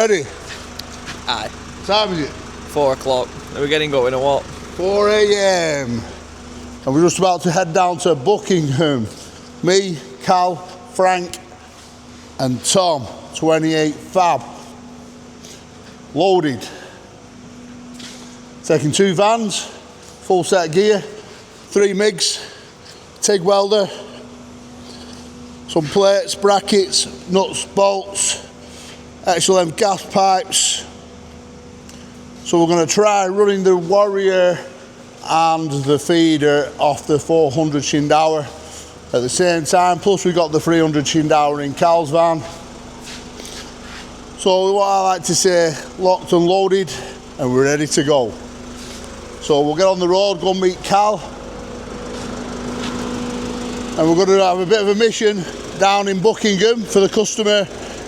ready? Aye. What time is it? 4 o'clock. Are we getting going at what? 4 AM. And we're just about to head down to Buckingham. Me, Cal, Frank and Tom, 28 Fab. Loaded. Taking 2 vans, full set of gear, 3 MIGs, TIG welder, some plates, brackets, nuts, bolts, extra length gas pipes. So we're going to try running the Warrior and the feeder off the 400 Shindauer at the same time, plus we've got the 300 Shindauer in Cal's van. So what I like to say, locked and loaded, and we're ready to go. So we'll get on the road, go and meet Cal, and we're going to have a bit of a mission down in Buckingham for the customer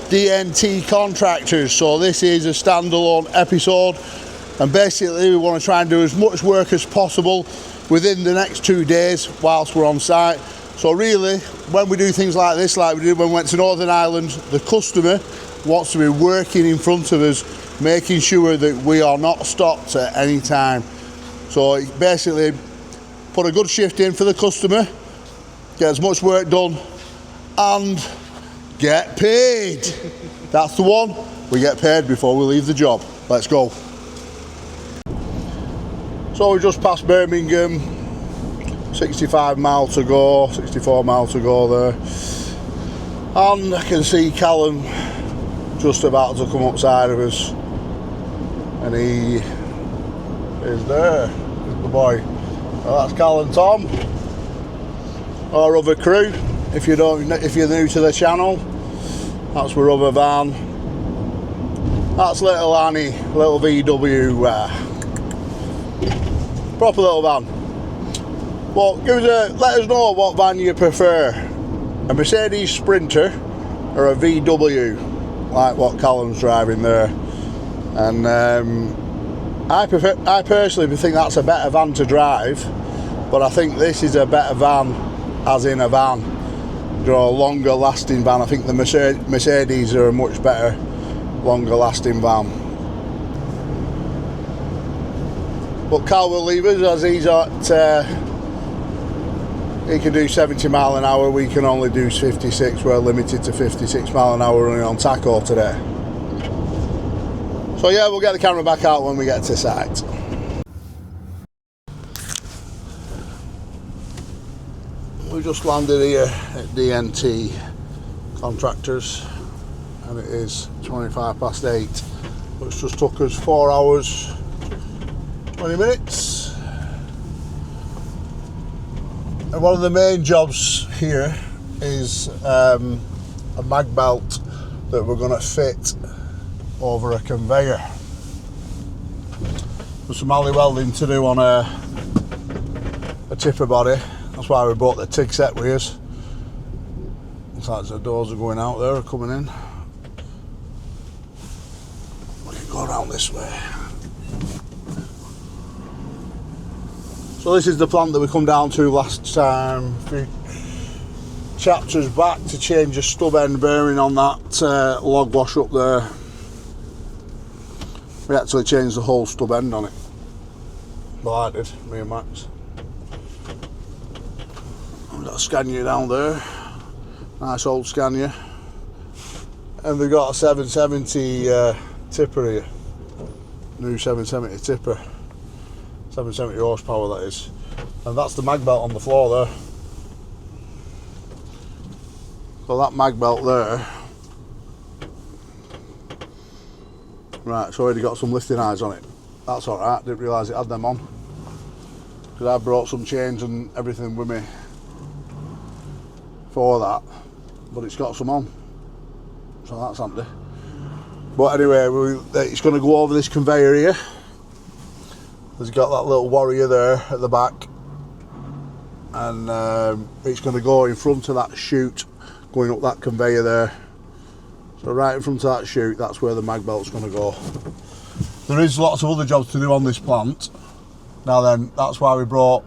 DNT contractors. So this is a standalone episode, and basically we want to try and do as much work as possible within the next 2 days whilst we're on site. So really, when we do things like this, like we did when we went to Northern Ireland, the customer wants to be working in front of us, making sure that we are not stopped at any time. So basically, put a good shift in for the customer, get as much work done, and get paid. That's the one. We get paid before we leave the job. Let's go. So we just passed Birmingham, 65 miles to go, 64 miles to go there. And I can see Callum just about to come upside of us. And he is there, the boy. Well, that's Cal and Tom, our other crew. If you're new to the channel, that's my other van. That's little Annie, little VW, proper little van. Well, let us know what van you prefer, a Mercedes Sprinter or a VW, like what Callum's driving there. And I personally think that's a better van to drive, but I think this is a better van, as in a van, you know, a longer lasting van. I think the Mercedes are a much better, longer lasting van. But Cal will leave us as he's at, he can do 70 mile an hour, we can only do 56, we're limited to 56 mile an hour running on tacho today. So yeah, we'll get the camera back out when we get to site. We just landed here at DNT Contractors, and it is 8:25. Which just took us 4 hours 20 minutes. And one of the main jobs here is a mag belt that we're going to fit over a conveyor. There's some alley welding to do on a tipper body. That's why we brought the TIG set with us. Looks like the doors are going out there, are coming in. We can go around this way. So this is the plant that we come down to last time, a few chapters back, to change a stub end bearing on that log wash up there. We actually changed the whole stub end on it. Well, I did, me and Max. We've got a Scania down there, nice old Scania. And we've got a 770 tipper here, new 770 tipper. 770 horsepower that is. And that's the mag belt on the floor there. So that mag belt there, right, it's already got some lifting eyes on it. That's alright, didn't realise it had them on. Because I brought some chains and everything with me for that. But it's got some on. So that's handy. But anyway, it's going to go over this conveyor here. There's got that little Warrior there at the back. And it's going to go in front of that chute, going up that conveyor there. So right in front of that chute, that's where the mag belt's going to go. There is lots of other jobs to do on this plant. Now then, that's why we brought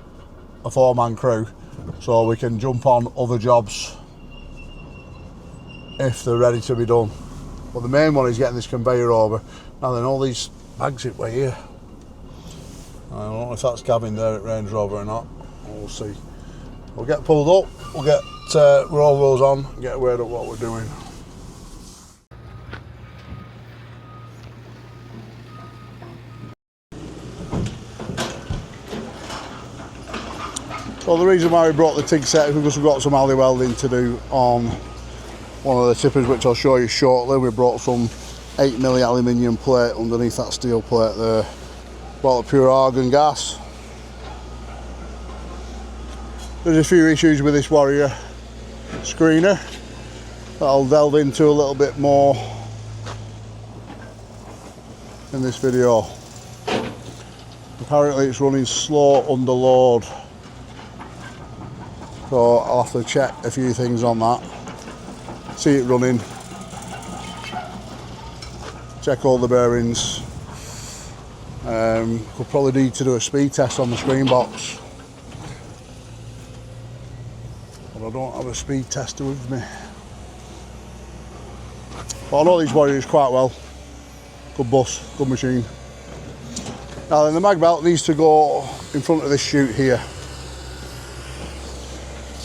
a 4-man crew, so we can jump on other jobs if they're ready to be done. But the main one is getting this conveyor over. Now then, all these bags it way here. I don't know if that's Gavin there at Range Rover or not. We'll see. We'll get pulled up, we'll get roll those on, and get aware of what we're doing. So the reason why we brought the TIG set is because we've got some alley welding to do on one of the tippers, which I'll show you shortly. We brought some 8mm aluminium plate underneath that steel plate there. Brought the pure argon gas. There's a few issues with this Warrior screener that I'll delve into a little bit more in this video. Apparently it's running slow under load, so I'll have to check a few things on that, see it running, check all the bearings. We'll probably need to do a speed test on the screen box, but I don't have a speed tester with me. But I know these Warriors quite well. Good bus, good machine. Now then, the mag belt needs to go in front of this chute here.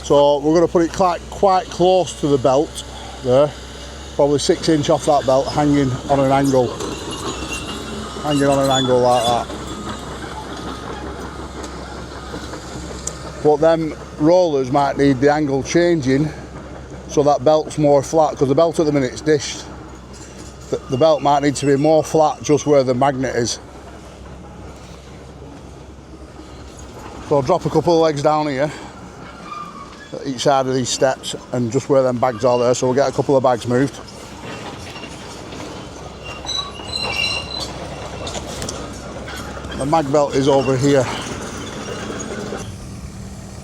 So we're going to put it quite close to the belt there, probably 6 inch off that belt, hanging on an angle like that. But them rollers might need the angle changing so that belt's more flat, because the belt at the minute is dished. The belt might need to be more flat just where the magnet is. So I'll drop a couple of legs down here at each side of these steps and just where them bags are there, so we'll get a couple of bags moved. The mag belt is over here,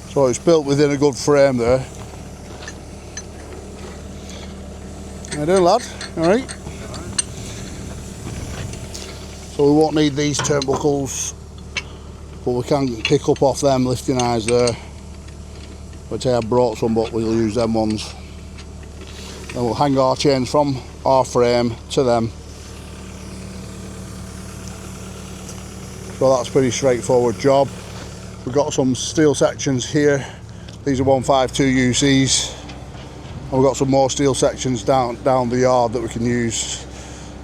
so it's built within a good frame there. How you doing, lad? Alright? So we won't need these turnbuckles, but we can pick up off them lifting eyes there, which I have brought some, but we'll use them ones. Then we'll hang our chains from our frame to them. So that's a pretty straightforward job. We've got some steel sections here. These are 152 UCs. And we've got some more steel sections down the yard that we can use.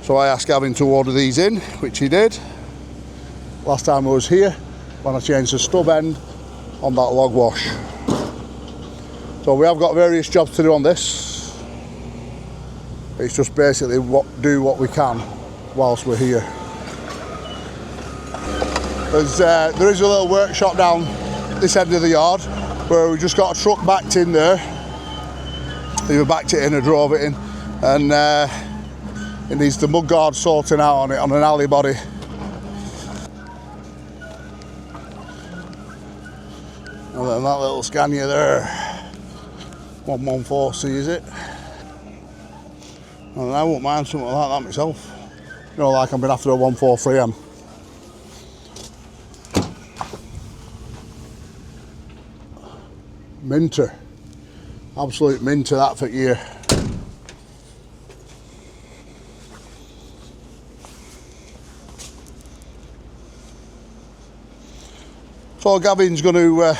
So I asked Gavin to order these in, which he did. Last time I was here, when I changed the stub end on that log wash. So we have got various jobs to do on this. It's just basically do what we can whilst we're here. There is a little workshop down this end of the yard where we just got a truck backed in there. Either backed it in or drove it in, and it needs the mudguard sorting out on it on an alley body. And then that little Scania there, 114C is it? And I won't mind something like that myself. You know, like I've been after a 143M. Minter, absolute minter that for year. So Gavin's going to, I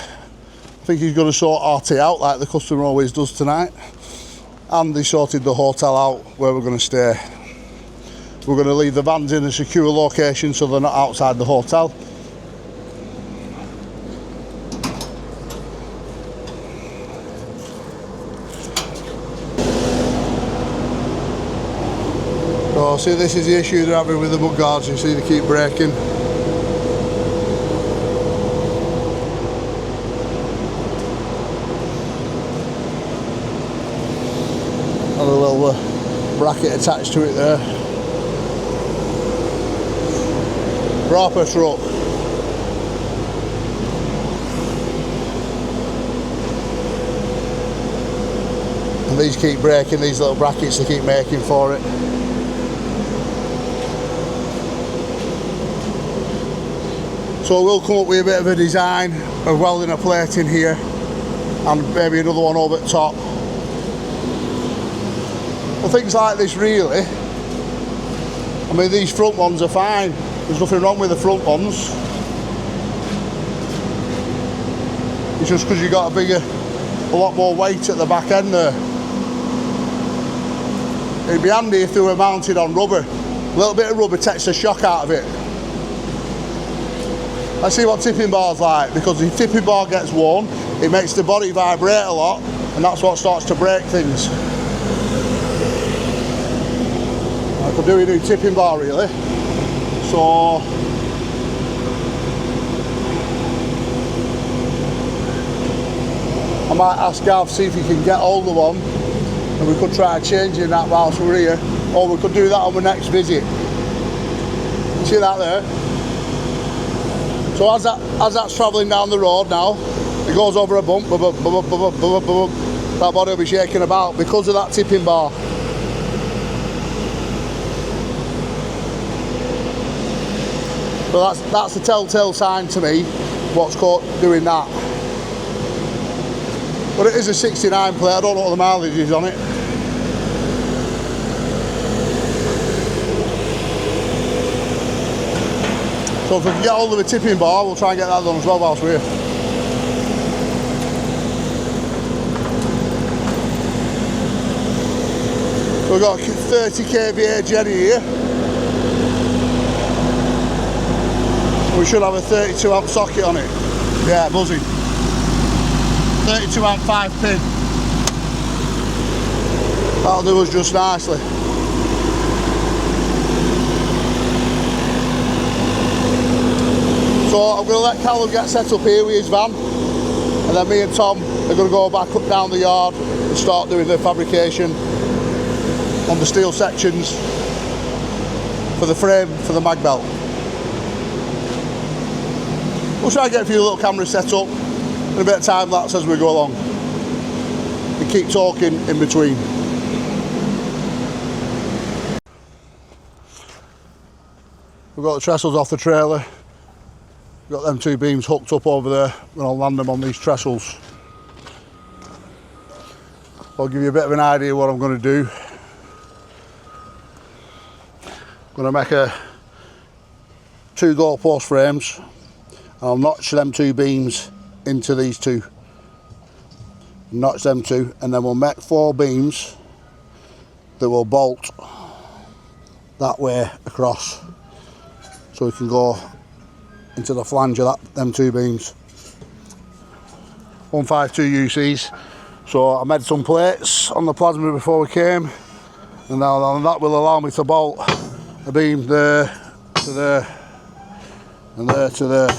think he's going to sort RT out like the customer always does tonight, and he sorted the hotel out where we're going to stay. We're going to leave the vans in a secure location so they're not outside the hotel. So see, this is the issue they're having with the mudguards. You see they keep breaking. And a little bracket attached to it there. Proper truck. And these keep breaking, these little brackets they keep making for it. So we'll come up with a bit of a design of welding a plate in here and maybe another one over the top. Well, things like this really mean, these front ones are fine. There's nothing wrong with the front ones. It's just because you've got a lot more weight at the back end there. It'd be handy if they were mounted on rubber. A little bit of rubber takes the shock out of it. Let's see what tipping bar's like, because the tipping bar gets worn, it makes the body vibrate a lot, and that's what starts to break things. I could do a new tipping bar really. So I might ask Gav, see if he can get hold of one, and we could try changing that whilst we're here, or we could do that on the next visit. See that there? So as that's travelling down the road now, it goes over a bump, that body will be shaking about because of that tipping bar. So that's a telltale sign to me what's caught doing that. But it is a 69 plate, I don't know what the mileage is on it. So if we can get hold of a tipping bar, we'll try and get that done as well whilst we're here. So we've got a 30 kVA Jenny here. We should have a 32 amp socket on it. Yeah, buzzing. 32 amp 5 pin. That'll do us just nicely. So I'm going to let Callum get set up here with his van, and then me and Tom are going to go back up down the yard and start doing the fabrication on the steel sections for the frame for the mag belt. We'll try and get a few little cameras set up and a bit of time lapse as we go along, and keep talking in between. We've got the trestles off the trailer. We've got them two beams hooked up over there. I'm going to land them on these trestles. I'll give you a bit of an idea of what I'm going to do. I'm going to make two goalpost frames. I'll notch them two beams into these two. Notch them two, and then we'll make 4 beams that will bolt that way across, so we can go into the flange of them two beams. 152 UCs. So I made some plates on the plasma before we came, and now that will allow me to bolt a beam there to there and there to there.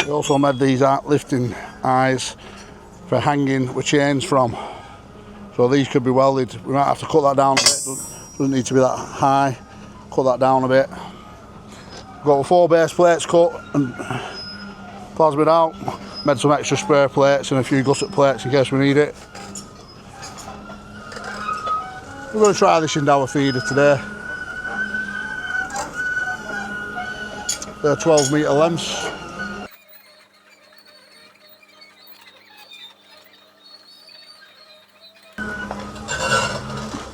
I also made these lifting eyes for hanging with chains from, so these could be welded. We might have to cut that down a bit, doesn't need to be that high. Cut that down a bit. Got the 4 base plates cut and plasmid out. Made some extra spare plates and a few gusset plates in case we need it. We're going to try this in our feeder today. They're 12 metre lengths.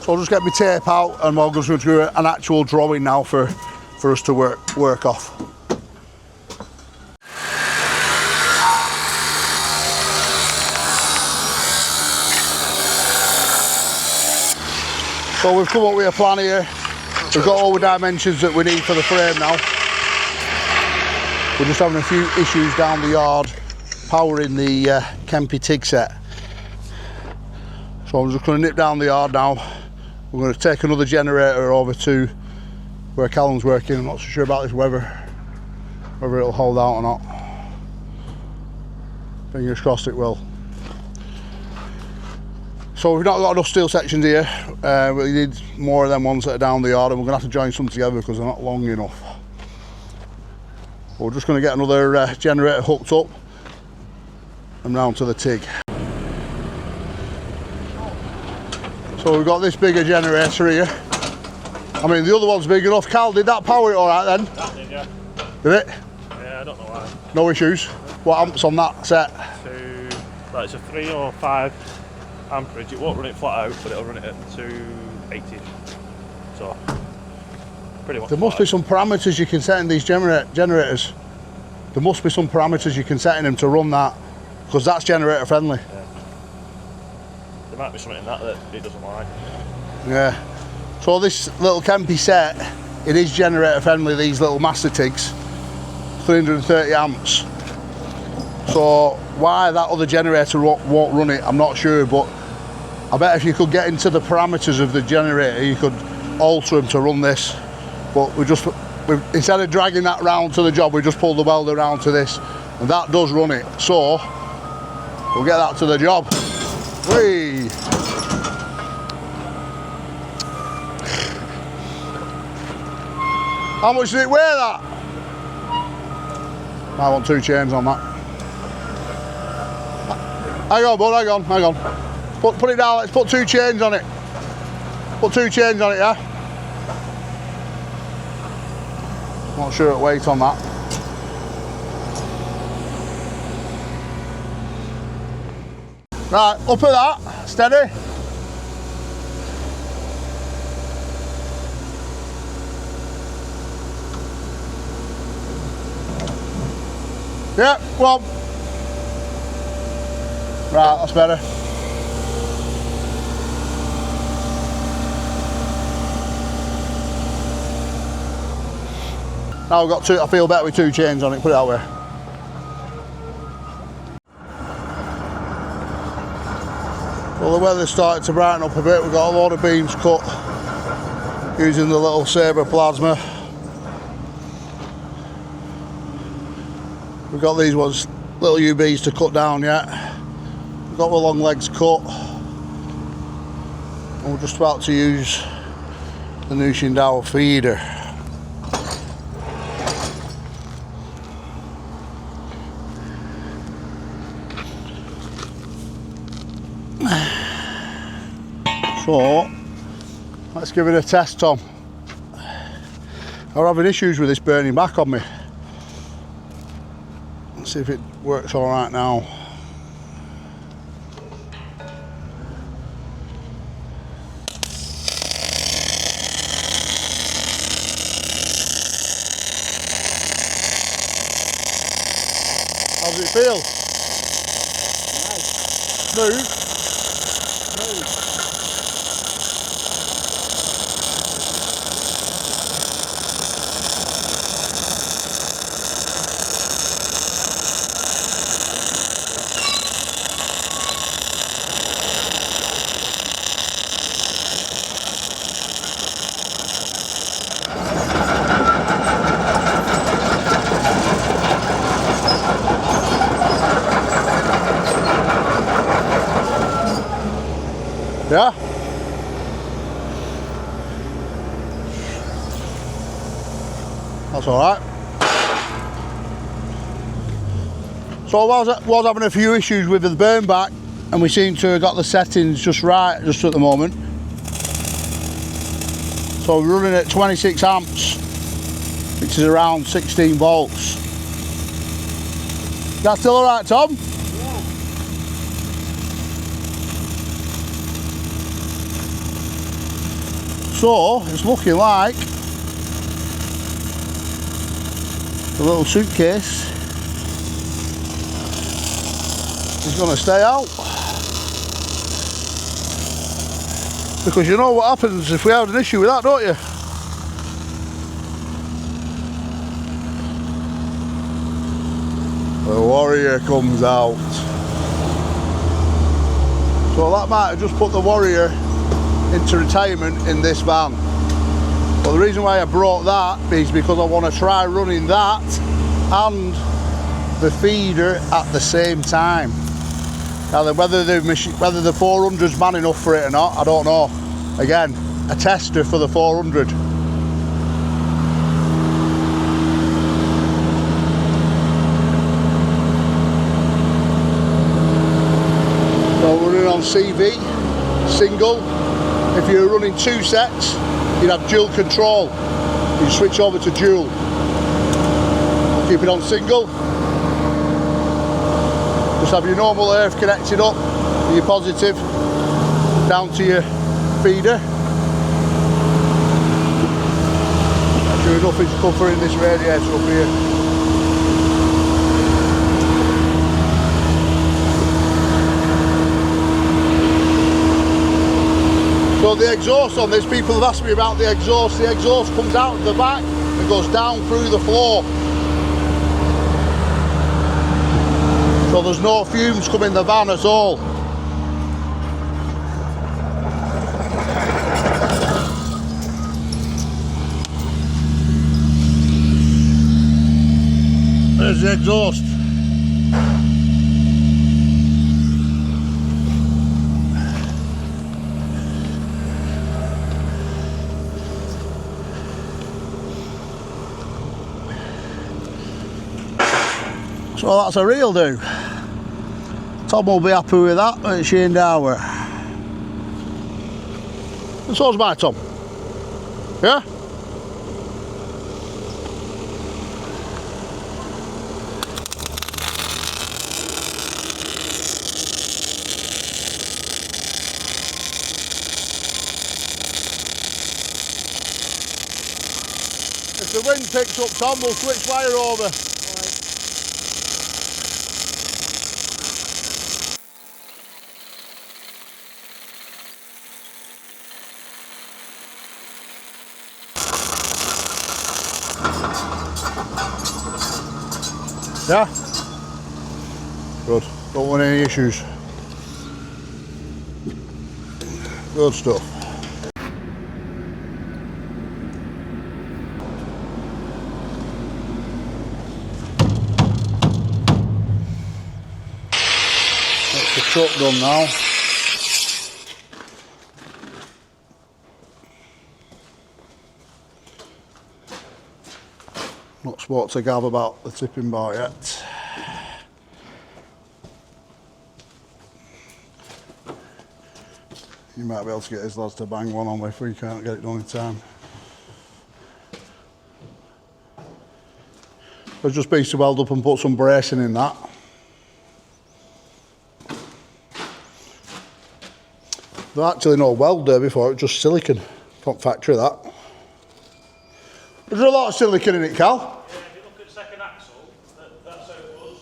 So I'll just get my tape out and we're just going to do an actual drawing now for us to work off. So we've come up with a plan here. We've got all the dimensions that we need for the frame now. We're just having a few issues down the yard powering the Kempy TIG set. So I'm just going to nip down the yard now. We're going to take another generator over to where Callum's working. I'm not so sure about this weather, whether it'll hold out or not. Fingers crossed it will. So we've not got enough steel sections here. We need more of them ones that are down the yard, and we're going to have to join some together because they're not long enough. We're just going to get another generator hooked up and round to the TIG. So we've got this bigger generator here. I mean, the other one's big enough. Cal, did that power it all right then? That did, yeah. Did it? Yeah, I don't know why. No issues? What amps on that set? It's a 3 or 5 amperage. It won't run it flat out, but it'll run it at 2 80. So pretty much. There must be some parameters you can set in these generators. There must be some parameters you can set in them to run that, because that's generator friendly. Yeah. There might be something in that it doesn't like. Yeah. So this little Kempy set, it is generator friendly, these little master tigs, 330 amps. So why that other generator won't run it, I'm not sure, but I bet if you could get into the parameters of the generator, you could alter them to run this. But instead of dragging that round to the job, we just pull the welder round to this, and that does run it. So we'll get that to the job. Whee! How much did it weigh, that? I want 2 chains on that. Hang on, bud, hang on. Put it down, let's put 2 chains on it. Put 2 chains on it, yeah? Not sure at weight on that. Right, up at that, steady. Yeah, go on. Right, that's better. Now I've got 2, I feel better with 2 chains on it, put it that way. Well, the weather's starting to brighten up a bit. We've got a load of beams cut using the little Sabre plasma. We've got these ones, little UBs to cut down yet. We've got the long legs cut. And we're just about to use the new Shindao feeder. So, let's give it a test, Tom. I'm having issues with this burning back on me. Let's see if it works all right now. How does it feel? Nice. Smooth? Smooth. Yeah? That's all right. So I was having a few issues with the burn back, and we seem to have got the settings just right just at the moment. So we're running at 26 amps, which is around 16 volts. That's still all right, Tom? Yeah. So it's looking like the little suitcase is going to stay out, because you know what happens if we have an issue with that, don't you? The Warrior comes out. So that might have just put the Warrior into retirement in this van. But the reason why I brought that is because I want to try running that and the feeder at the same time. Now, whether the 400's man enough for it or not, I don't know. Again, a tester for the 400. So we're running on CV, single. If you're running 2 sets, you'd have dual control. You switch over to dual. Keep it on single. Just have your normal earth connected up, your positive, down to your feeder. nothing's covering this radiator up here. So the exhaust on this, people have asked me about the exhaust. The exhaust comes out the back and goes down through the floor. So there's no fumes coming in the van at all. There's the exhaust. So that's a real do. Tom will be happy with that, but it's Shane Dower. And so's my Tom. Yeah? If the wind picks up, Tom, we'll switch wire over. Yeah? Good. Don't want any issues. Good stuff. That's the truck done now. Not spoke to Gav about the tipping bar yet. You might be able to get his lads to bang one on if we can't get it done in time. There's just been to weld up and put some bracing in that. There's actually no weld there before, it was just silicone from factory that. There's a lot of silicone in it, Cal. Yeah, if you look at the second axle, that's how it was.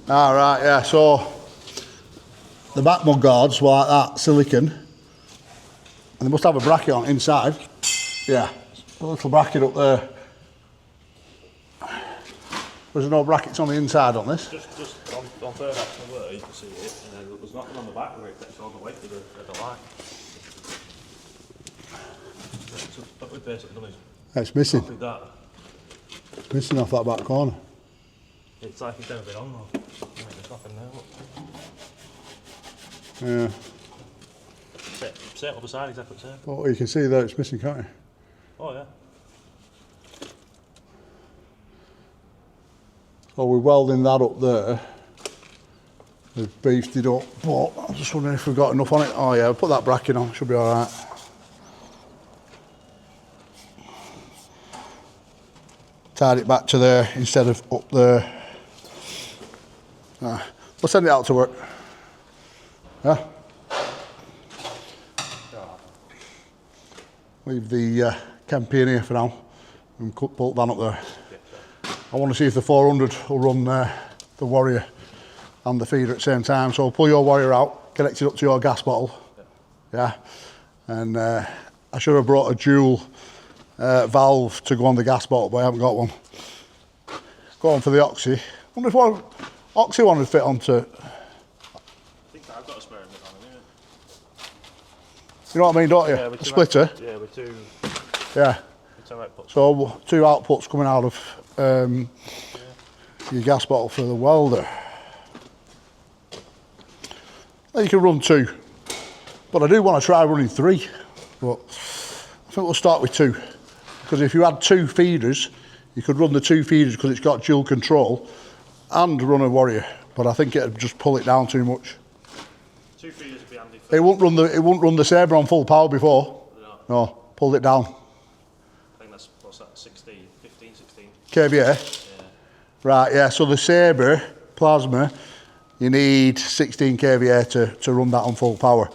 Ah, right, yeah, so the back mudguards were like that, silicone. And they must have a bracket on inside. Yeah, a little bracket up there. There's no brackets on the inside on this. Just on third axle there, you can see it, and then there's nothing on the back where it takes all the way to the line. So what we've basically done is It's missing. copied that. It's missing off that back corner. It's like it's never been on though. There's nothing there, look. Yeah. Set other side, exactly the same. Oh, you can see there it's missing, can't you? Oh yeah. Oh, we're welding that up there. We've beefed it up, but I'm just wondering if we've got enough on it. Oh yeah, we'll put that bracket on, should be alright. Tied it back to there instead of up there. We'll send it out to work. Yeah? Leave the Kempian here for now and put the van up there. I want to see if the 400 will run the Warrior and the feeder at the same time. So pull your Warrior out, connect it up to your gas bottle. Yeah. And I should have brought a dual valve to go on the gas bottle, but I haven't got one. Go on for the oxy. Wonder if one oxy one would fit onto. I think I've got a spare in the van anyway. You know what I mean, don't you? Yeah, a splitter. Yeah, with two. Yeah. With two outputs. So 2 outputs coming out of your gas bottle for the welder. You can run 2, but I do want to try running 3. But I think we'll start with 2, because if you had 2 feeders, you could run the 2 feeders because it's got dual control, and run a Warrior. But I think it'd just pull it down too much. 2 feeders would be handy. It won't run the Sabre on full power before. No, pulled it down. I think that's, what's that, 16, 15, 16? kVA. Yeah. Right, yeah, so the Sabre plasma, you need 16 kVA to run that on full power.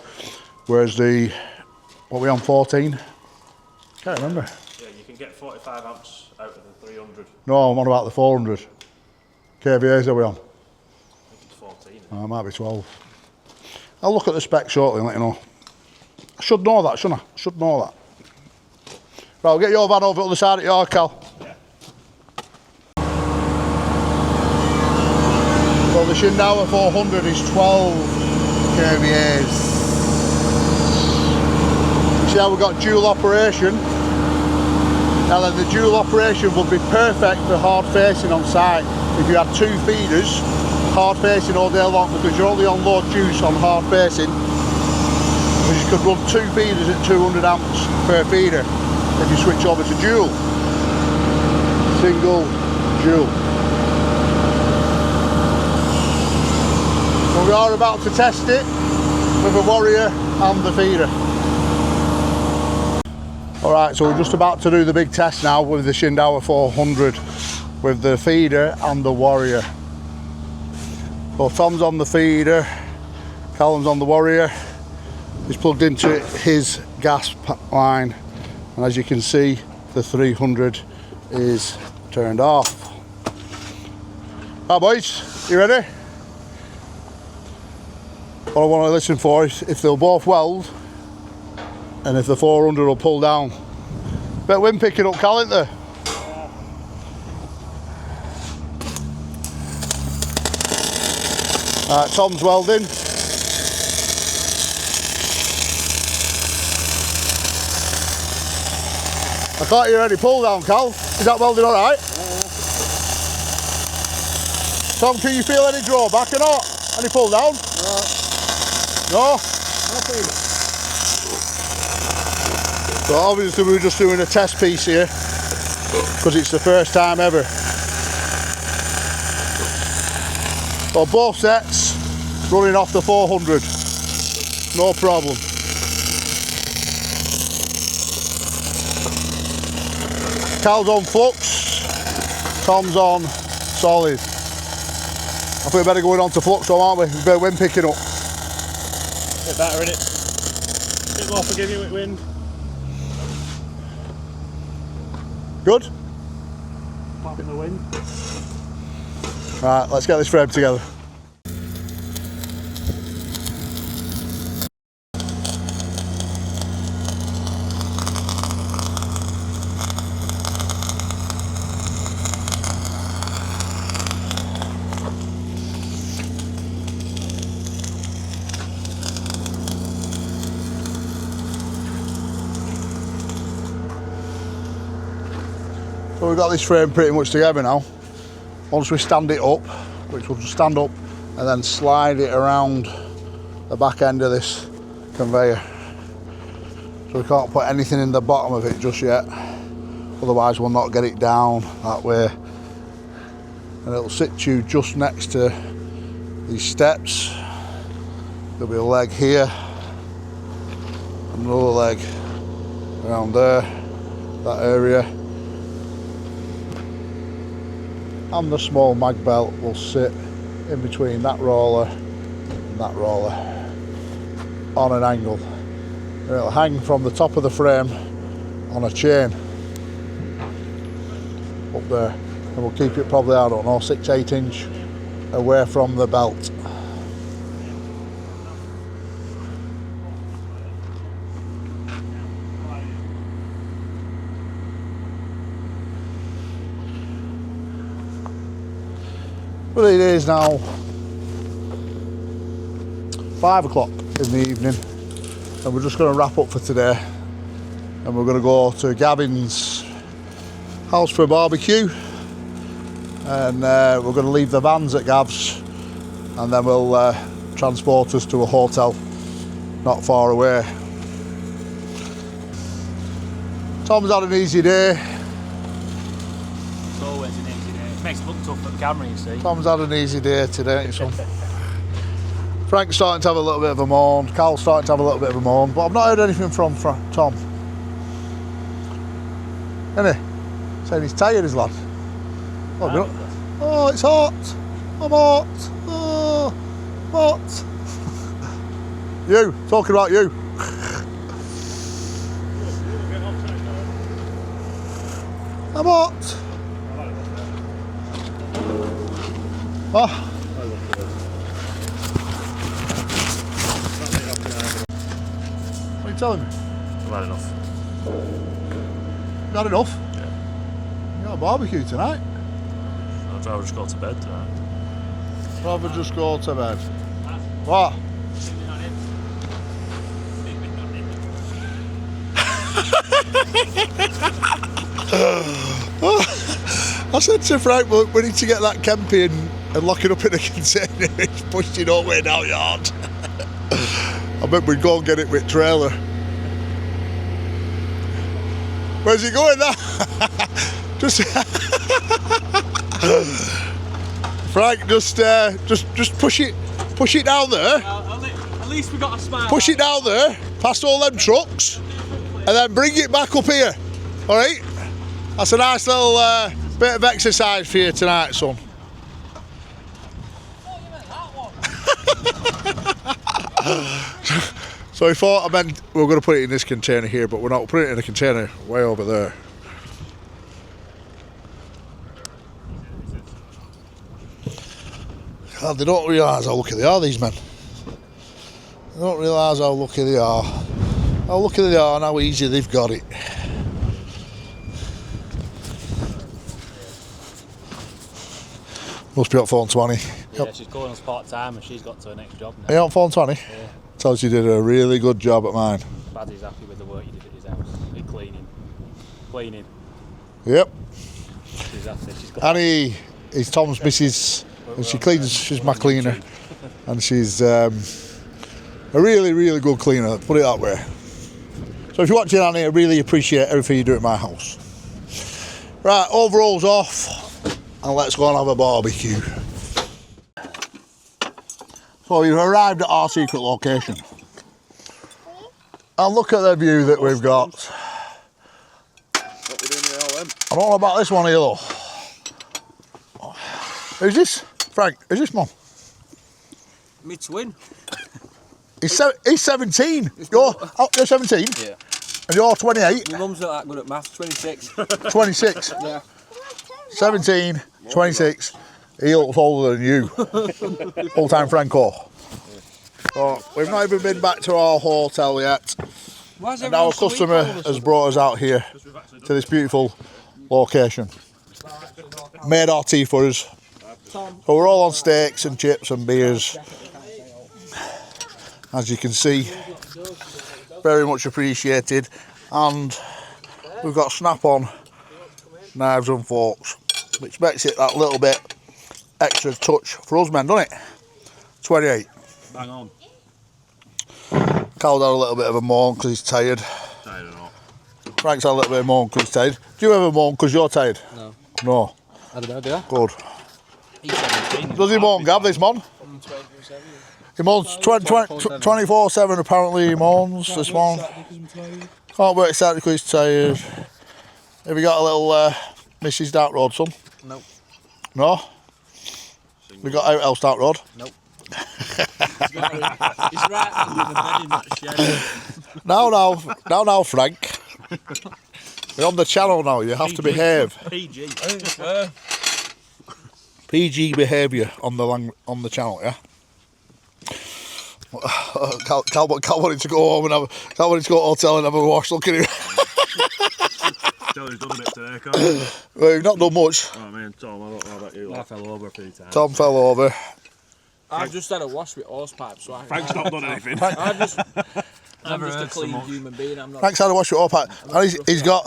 Whereas what are we on, 14? Can't remember. Yeah, you can get 45 amps out of the 300. No, I'm on about the 400. kVAs are we on? I think it's 14. Oh, it might be 12. I'll look at the spec shortly and let you know. I should know that, shouldn't I? Should know that. Right, I'll get your van over to the other side at your Cal. Yeah. So the Shindauer 400 is 12 kVAs. You see how we've got dual operation? Now then, the dual operation would be perfect for hard facing on site. If you had two feeders, hard facing all day long, because you're only on low juice on hard facing, because you could run two feeders at 200 amps per feeder if you switch over to dual. Single, dual. So we are about to test it with a Warrior and the feeder. Alright, so we're just about to do the big test now with the Shindauer 400 with the feeder and the Warrior. So Tom's on the feeder, Callum's on the Warrior. He's plugged into his gas line, and as you can see, the 300 is turned off. Right boys, you ready? What I want to listen for is if they'll both weld and if the 400 will pull down. Bit of wind picking up, Cal, isn't there? Right, Tom's welding. I can't hear any pull down, Cal. Is that welding alright? Tom, can you feel any drawback or not? Any pull down? No? Nothing. So obviously we're just doing a test piece here because it's the first time ever. So both sets running off the 400, no problem. Cal's on flux, Tom's on solid. I think we better go on to flux though, aren't we? There's a bit of wind picking up. Bit better, innit? Bit more forgiving with wind. Good? Apart from the wind. Right, let's get this frame together. So we've got this frame pretty much together now. Once we stand it up, which will just stand up and then slide it around the back end of this conveyor. So we can't put anything in the bottom of it just yet, otherwise we'll not get it down that way. And it'll sit you just next to these steps. There'll be a leg here, another leg around there, that area. And the small mag belt will sit in between that roller and that roller on an angle. And it'll hang from the top of the frame on a chain up there, and we'll keep it probably, I don't know, 6-8 inch away from the belt. But it is now 5 o'clock in the evening, and we're just going to wrap up for today, and we're going to go to Gavin's house for a barbecue, and we're going to leave the vans at Gav's, and then we'll transport us to a hotel not far away. Tom's had an easy day. It's always an easy day. It makes it look tough for the camera, you see. Tom's had an easy day today, son. Frank's starting to have a little bit of a moan, Carl's starting to have a little bit of a moan, but I've not heard anything from Tom. Isn't he? Saying he's tired, his lad. Oh, it's hot. I'm hot. Oh, hot. You, talking about you. I'm hot. Oh. What are you telling me? I've had enough. You had enough? Yeah. You got a barbecue tonight? I'd rather just go to bed tonight. Rather just go to bed. What? I said to Frank, look, we need to get that camping and lock it up in a container. He's pushed it all the way down yard. I bet we'd go and get it with trailer. Where's he going now? Just Frank, just push it down there. At least we got a smile. Push it down there, past all them trucks, and then bring it back up here. All right? That's a nice little bit of exercise for you tonight, son. So he thought I meant we were going to put it in this container here, but we're not. We're putting it in a container way over there. God, they don't realise how lucky they are, these men. They don't realise how lucky they are. How lucky they are and how easy they've got it. Must be on phone 20. Yeah, Yep. she's going on part-time and she's got to her next job now. Are you on phone 20? Yeah. Tells you did a really good job at mine. Paddy's happy with the work you did at his house. You're cleaning. Cleaning. Yep. She's happy. She's got Annie is Tom's missus, and she cleans, she's my cleaner. And she's a really, really good cleaner, put it that way. So if you're watching, Annie, I really appreciate everything you do at my house. Right, overalls off, and let's go and have a barbecue. So we've arrived at our secret location. And look at the view that we've got. What we doing with all them? I don't know about this one here though. Who's this? Frank, is this Mum? Me twin. He's 17. You're 17? Yeah. And you're 28? My mum's not that good at maths, 26. 26? Yeah. 17, 26. He looks older than you. Full-time Franco. So, we've not even been back to our hotel yet. And our customer has brought us out here to this beautiful location. Made our tea for us. So we're all on steaks and chips and beers. As you can see, very much appreciated. And we've got snap-on knives and forks, which makes it that little bit extra touch for us men, doesn't it? 28. Bang on. Cal's had a little bit of a moan because he's tired. Tired or not? Frank's had a little bit of a moan because he's tired. Do you ever moan because you're tired? No. No. I don't know, do I? Good. He's 17. Does he moan, Gav, this mon? He moans 24/7 apparently, he moans, this one. Can't work Saturday because he's tired. Have you got a little Mrs. Dark Road, son? Nope. No? We got out else Dark Road? Nope. He's right under the bed in that shed. Now, Frank. We're on the channel now, you have to behave. PG. PG behaviour on the channel, yeah? Cal wanted to go home and Cal wanted to go to the hotel and have a wash. Look at him. Tell he's done a bit today, can't you? Well, you've not done much. Oh man, Tom, I don't know about you. I fell over a few times. Tom fell over. I've just had a wash with hose pipe, so Frank's not done anything. I'm just a clean human being. I'm not. Frank's had a wash with all pack. And he's got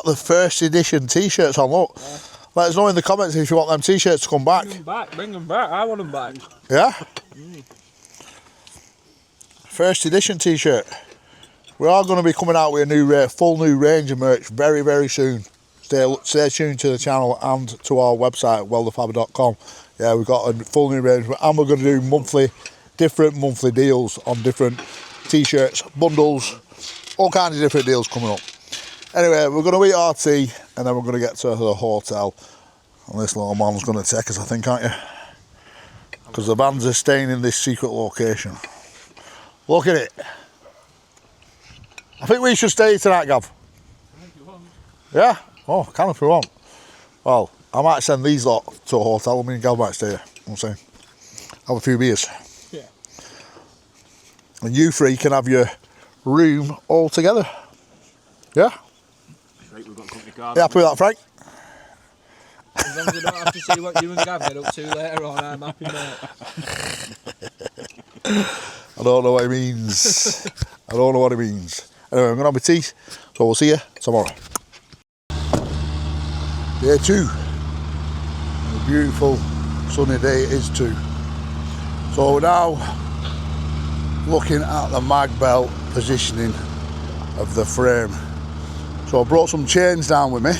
the first edition t-shirts on, look. Yeah. Let us know in the comments if you want them t-shirts to come back. Bring them back. I want them back. Yeah? First edition t-shirt. We are going to be coming out with a full new range of merch very, very soon. Stay tuned to the channel and to our website, WELDERFABBER.com. Yeah, we've got a full new range, and we're going to do different monthly deals on different t-shirts, bundles, all kinds of different deals coming up. Anyway, we're going to eat our tea, and then we're going to get to the hotel. And this little man's going to take us, I think, aren't you? Because the vans are staying in this secret location. Look at it. I think we should stay tonight, Gav. Yeah? Oh, can if we want. Well, I might send these lot to a hotel. Me and Gal might stay here. I'm saying, have a few beers. Yeah. And you three can have your room all together. Yeah? Right, we've got company car. You happy with that, Frank? As long as I don't have to see what you and Gav get up to later on, I'm happy, mate. I don't know what it means. I don't know what it means. Anyway, I'm going to have my tea, so we'll see you tomorrow. Day 2. A beautiful sunny day it is too. So we're now looking at the mag belt positioning of the frame. So I brought some chains down with me.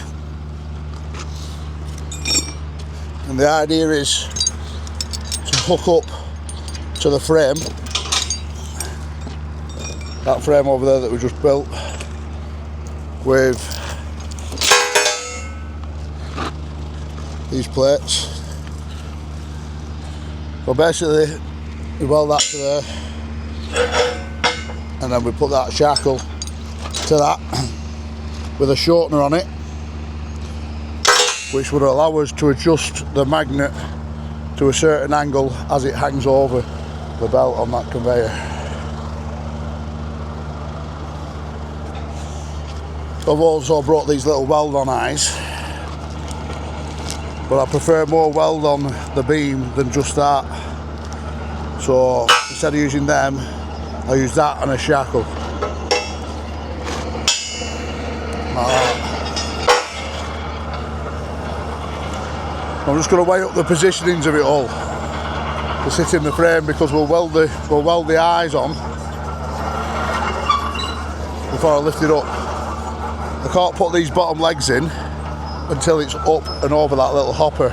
And the idea is to hook up to the frame, that frame over there that we just built, with these plates. So basically we weld that to there, and then we put that shackle to that with a shortener on it, which would allow us to adjust the magnet to a certain angle as it hangs over the belt on that conveyor. I've also brought these little weld on eyes, but I prefer more weld on the beam than just that. So instead of using them, I use that and a shackle. Like that. I'm just going to weigh up the positionings of it all to sit in the frame, because we'll weld the eyes on before I lift it up. I can't put these bottom legs in until it's up and over that little hopper.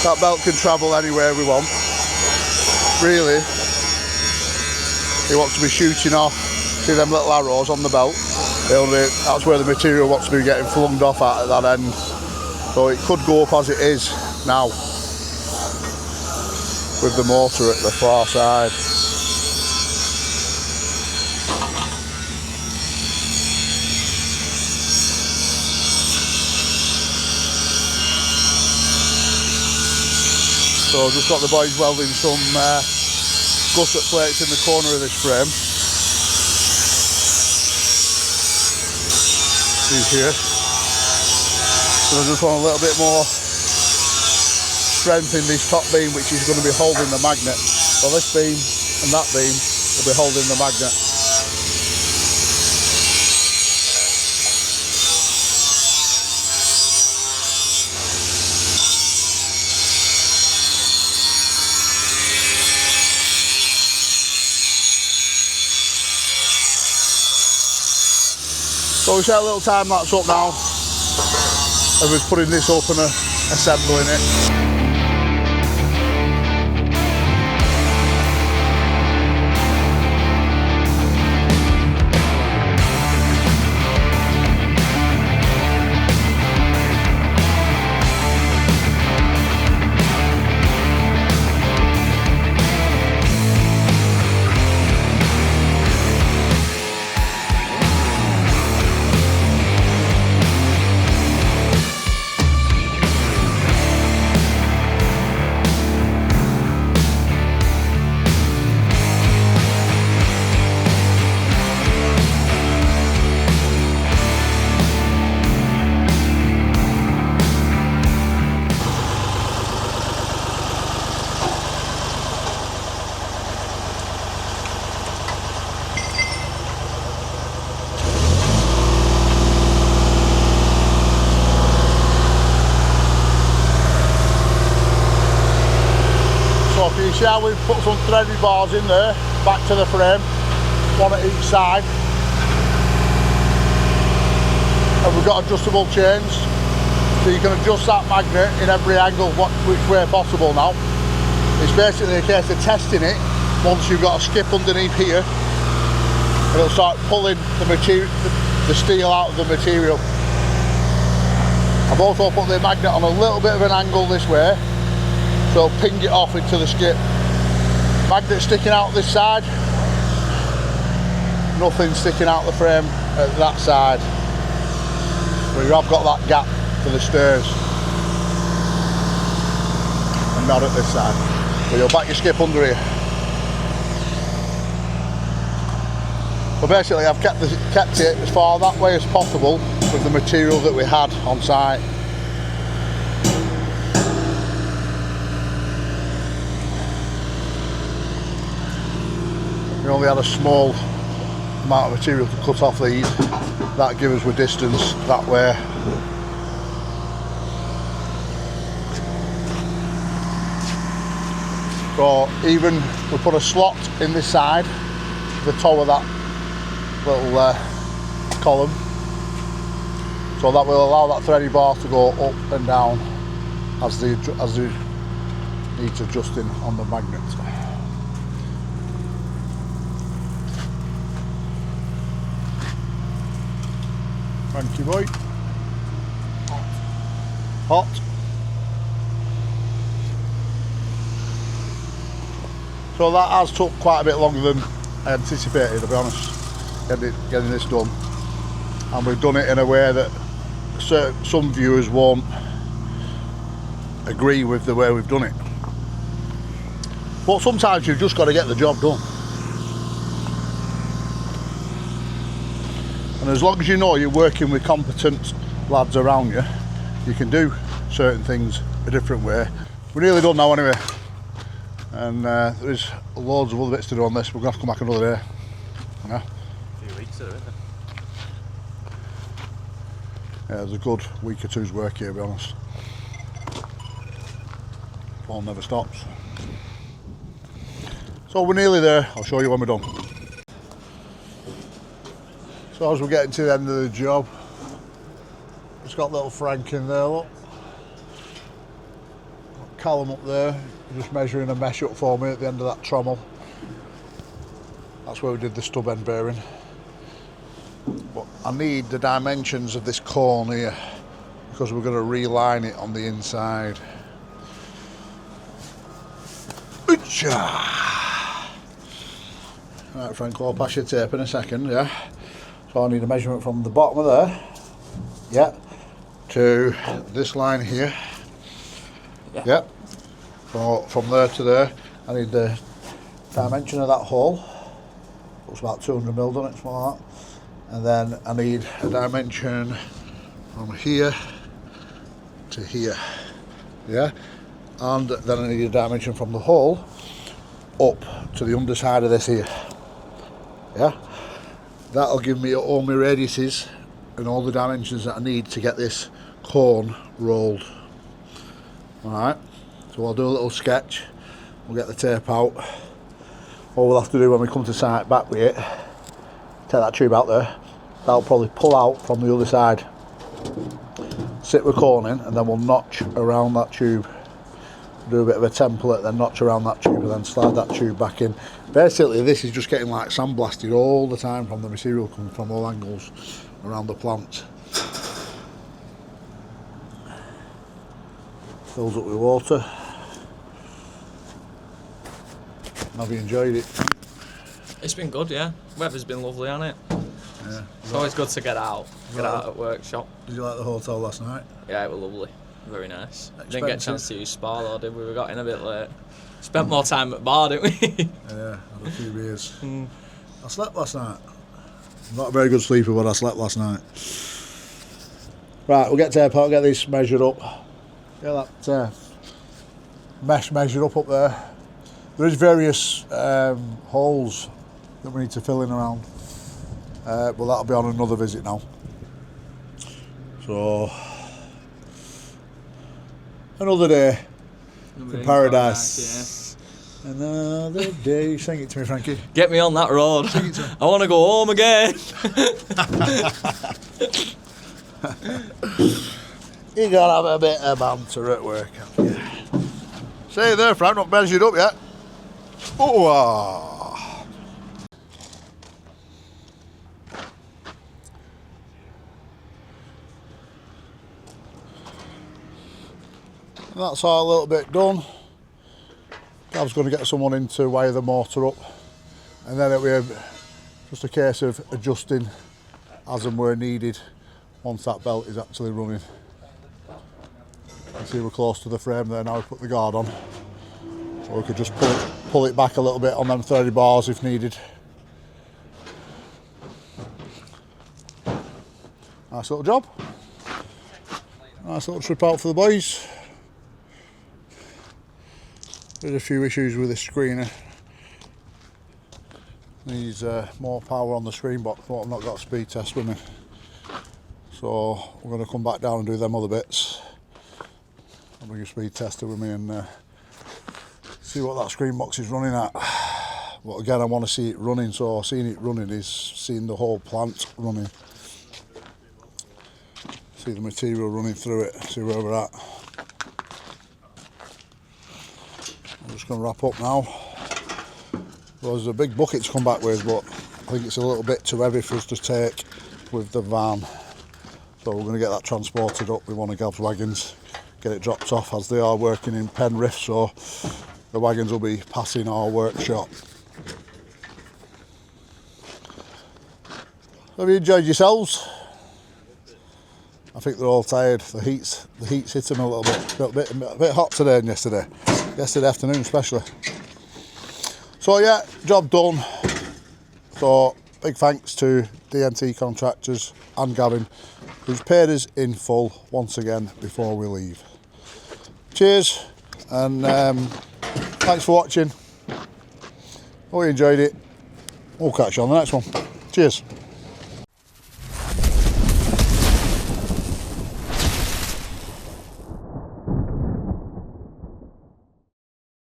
That belt can travel anywhere we want. Really, it wants to be shooting off. See them little arrows on the belt? That's where the material wants to be getting flung off at that end. So it could go up as it is now, with the motor at the far side. So I've just got the boys welding some gusset plates in the corner of this frame. These here. So I just want a little bit more strength in this top beam, which is going to be holding the magnet. So this beam and that beam will be holding the magnet. So we set a little time lapse up now, and we're putting this up and assembling it. You see how we've put some threaded bars in there, back to the frame, one at each side. And we've got adjustable chains, so you can adjust that magnet in every angle, which way possible now. It's basically a case of testing it once you've got a skip underneath here, and it'll start pulling the steel out of the material. I'm I've also put the magnet on a little bit of an angle this way, so ping it off into the skip. Magnet sticking out this side, nothing sticking out the frame at that side. So you have got that gap for the stairs, and not at this side. So you'll back your skip under here. But basically I've kept it as far that way as possible with the material that we had on site. We only had a small amount of material to cut off these. That gives us a distance that way. So even we put a slot in this side, the toe of that little column, so that will allow that threaded bar to go up and down as the needs adjusting on the magnet. Thank you, boy. Hot. So that has took quite a bit longer than I anticipated, to be honest, getting this done. And we've done it in a way that some viewers won't agree with the way we've done it. But sometimes you've just got to get the job done. And as long as you know you're working with competent lads around you, you can do certain things a different way. We're nearly done now anyway. And there's loads of other bits to do on this. We're going to have to come back another day. Yeah. A few weeks there, isn't it? Yeah, there's a good week or two's work here, to be honest. Phone never stops. So we're nearly there. I'll show you when we're done. So as we're getting to the end of the job, it's got little Frank in there, look. Callum up there, just measuring a mesh up for me at the end of that trommel. That's where we did the stub end bearing. But I need the dimensions of this cone here because we're going to reline it on the inside. Right, Frank, I'll pass your tape in a second, yeah? So I need a measurement from the bottom of there, yeah, to this line here, yeah. From there to there, I need the dimension of that hole. Looks about 200 mil, doesn't it, something like that. And then I need a dimension from here to here, yeah. And then I need a dimension from the hole up to the underside of this here, yeah. That'll give me all my radiuses and all the dimensions that I need to get this cone rolled. Alright, so I'll do a little sketch, we'll get the tape out. All we'll have to do when we come to site back with it, take that tube out there, that'll probably pull out from the other side, sit the cone in, and then we'll notch around that tube. Do a bit of a template, then notch around that tube and then slide that tube back in. Basically this is just getting like sandblasted all the time from the material coming from all angles around the plant. Fills up with water. Have you enjoyed it? It's been good, yeah. Weather's been lovely, hasn't it? Yeah. It's always good to get out at workshop. Did you like the hotel last night? Yeah, it was lovely. Very nice. Expensive. Didn't get a chance to use spa though, did we? We got in a bit late. Spent more time at bar, didn't we? Yeah, had a few beers. I slept last night. Not a very good sleeper, but I slept last night. Right, we'll get tape out, get this measured up. Get that mesh measured up there. There is various holes that we need to fill in around, but that'll be on another visit now. So, another day in paradise. Another day. Sing it to me, Frankie. Yeah. Get me on that road. I want to go home again. You gotta have a bit of banter at work, haven't you? Say there, Frank, not measured up yet. Oh, That's our little bit done. Gav's going to get someone in to wire the motor up, and then it'll be just a case of adjusting as and where needed once that belt is actually running. You see we're close to the frame there now. We put the guard on, so we could just pull it back a little bit on them 30 bars if needed. Nice little job. Nice little trip out for the boys. There's a few issues with this screener. Needs more power on the screen box, but I've not got a speed test with me. So we're going to come back down and do them other bits. I'll bring a speed tester with me and see what that screen box is running at. But again, I want to see it running, so seeing it running is seeing the whole plant running. See the material running through it, see where we're at. I'm just going to wrap up now. Well, there's a big bucket to come back with, but I think it's a little bit too heavy for us to take with the van. So we're going to get that transported up with one of Gav's wagons, get it dropped off, as they are working in Penrith, so the wagons will be passing our workshop. Have you enjoyed yourselves? I think they're all tired. The heat's hit them a little bit. A bit hot today and yesterday afternoon especially. So yeah, job done. So big thanks to DNT Contractors and Gavin, who's paid us in full once again before we leave. Cheers, and thanks for watching. Hope you enjoyed it. We'll catch you on the next one. Cheers.